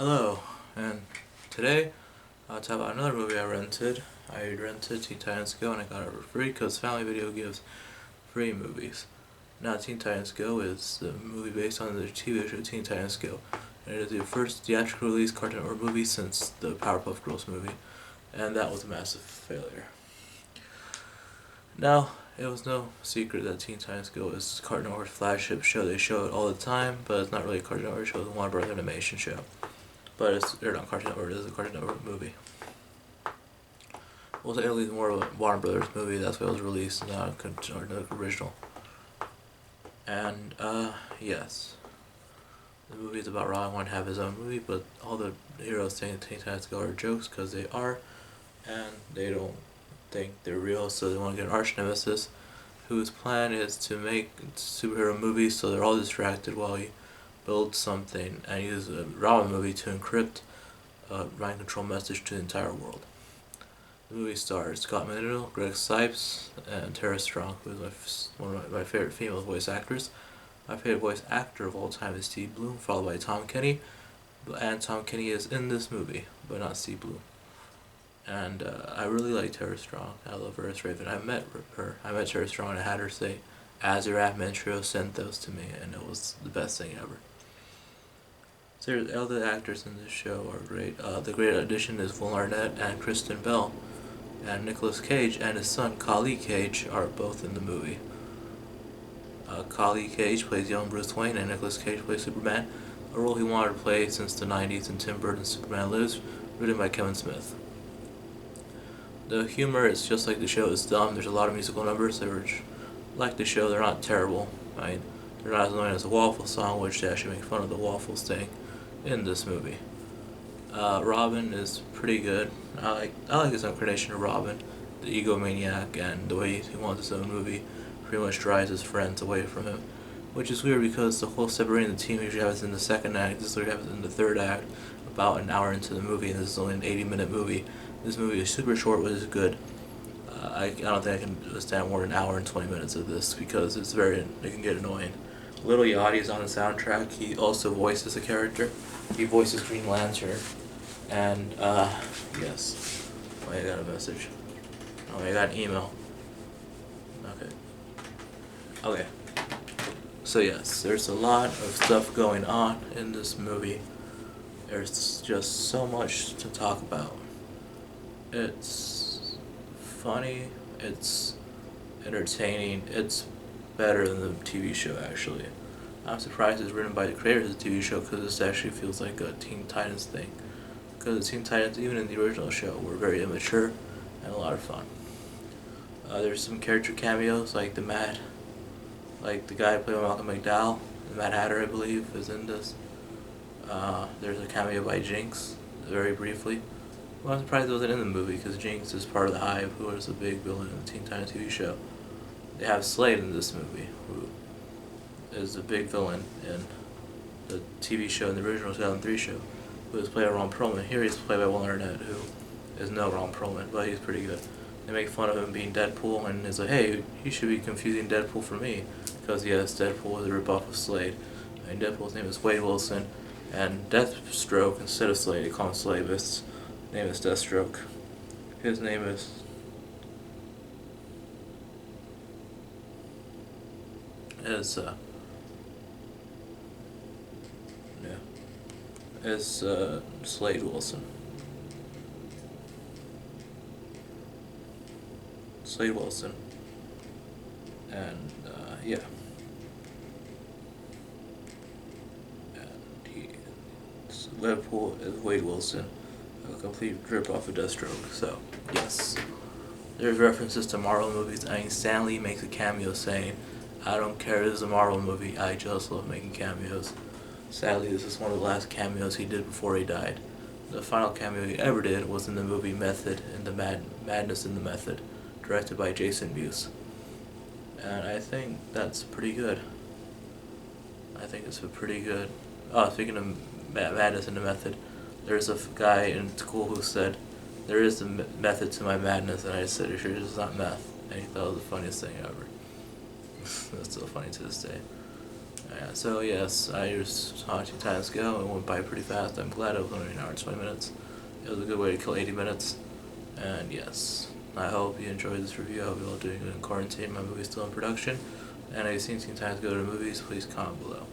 Hello, and today I'll talk about another movie I rented. I rented Teen Titans Go and I got it for free because Family Video gives free movies. Now, Teen Titans Go is the movie based on the TV show Teen Titans Go, and it is the first theatrical release Cartoon Network movie since the Powerpuff Girls movie, and that was a massive failure. Now, it was no secret that Teen Titans Go is Cartoon Network's flagship show. They show it all the time, but it's not really a Cartoon Network show, it's a Warner Bros. Animation show. But it's aired on Cartoon Network, it is a Cartoon Network movie. Well, technically more of a Warner Brothers movie, that's why it was released, not a Cartoon Network original. And, yes. The movie is about Robin wanting to have his own movie, but all the heroes saying Teen Titans Go are jokes because they are, and they don't think they're real, so they want to get an arch nemesis whose plan is to make superhero movies so they're all distracted while he builds something and use a Robin movie to encrypt a mind control message to the entire world. The movie stars Scott Mendenhall, Greg Cipes, and Tara Strong, who is one of my favorite female voice actors. My favorite voice actor of all time is Steve Blum, followed by Tom Kenny, and Tom Kenny is in this movie, but not Steve Blum. And I really like Tara Strong. I love her as Raven. I met Tara Strong and I had her say, Azirath Mentrio sent those to me, and it was the best thing ever. So all the actors in this show are great. The great addition is Will Arnett and Kristen Bell, and Nicolas Cage and his son Kali Cage are both in the movie. Kali Cage plays young Bruce Wayne and Nicolas Cage plays Superman, a role he wanted to play since the 90s in Tim Burton's Superman Lives, written by Kevin Smith. The humor is just like the show, it's dumb. There's a lot of musical numbers that are like the show, they're not terrible. I mean, they're not as annoying as the Waffle song, which they actually make fun of the Waffles thing in this movie. Robin is pretty good. I like his incarnation of Robin, the egomaniac, and the way he wants his own movie pretty much drives his friends away from him. Which is weird because the whole separating the team usually happens in the second act, this usually happens in the third act, about an hour into the movie, and this is only an 80-minute movie. This movie is super short, but it's good. I don't think I can stand more than an hour and 20 minutes of this because it can get annoying. Lil Yachty is on the soundtrack. He also voices a character. He voices Green Lantern. And, yes. Oh, I got a message. Oh, I got an email. Okay. So, yes, there's a lot of stuff going on in this movie. There's just so much to talk about. It's funny, it's entertaining, it's better than the TV show actually. I'm surprised it's written by the creators of the TV show because this actually feels like a Teen Titans thing. Because the Teen Titans, even in the original show, were very immature and a lot of fun. There's some character cameos like the guy played by Malcolm McDowell, the Mad Hatter I believe, is in this. There's a cameo by Jinx, very briefly. Well, I'm surprised it wasn't in the movie because Jinx is part of the Hive, who is a big villain in the Teen Titans TV show. They have Slade in this movie, who is a big villain in the TV show, in the original 2003 show, who is played by Ron Perlman. Here he's played by Will Arnett, who is no Ron Perlman, but he's pretty good. They make fun of him being Deadpool, and it's like, hey, you should be confusing Deadpool for me, because yes, Deadpool is a ripoff of Slade. And Deadpool's name is Wade Wilson, and Deathstroke, instead of Slade, they call him Slade, but his name is Deathstroke. His name is Slade Wilson. Slade Wilson. And, yeah. And Deadpool is Wade Wilson, a complete rip-off of Deathstroke, so, yes. There's references to Marvel movies. I mean, Stan Lee makes a cameo saying, I don't care, this is a Marvel movie, I just love making cameos. Sadly, this is one of the last cameos he did before he died. The final cameo he ever did was in the movie Method, in the Madness in the Method, directed by Jason Mewes. And I think that's pretty good. I think it's a pretty good... Oh, speaking of Madness in the Method, there's a guy in school who said, there is a method to my madness, and I said, you're sure it's not meth? And he thought it was the funniest thing ever. That's still funny to this day. Yeah, so yes, I just saw Teen Titans Go. It went by pretty fast. I'm glad it was only an hour and 20 minutes. It was a good way to kill 80 minutes. And yes, I hope you enjoyed this review. I hope you're all doing good in quarantine. My movie's still in production. And if you've seen Teen Titans Go to the movies, please comment below.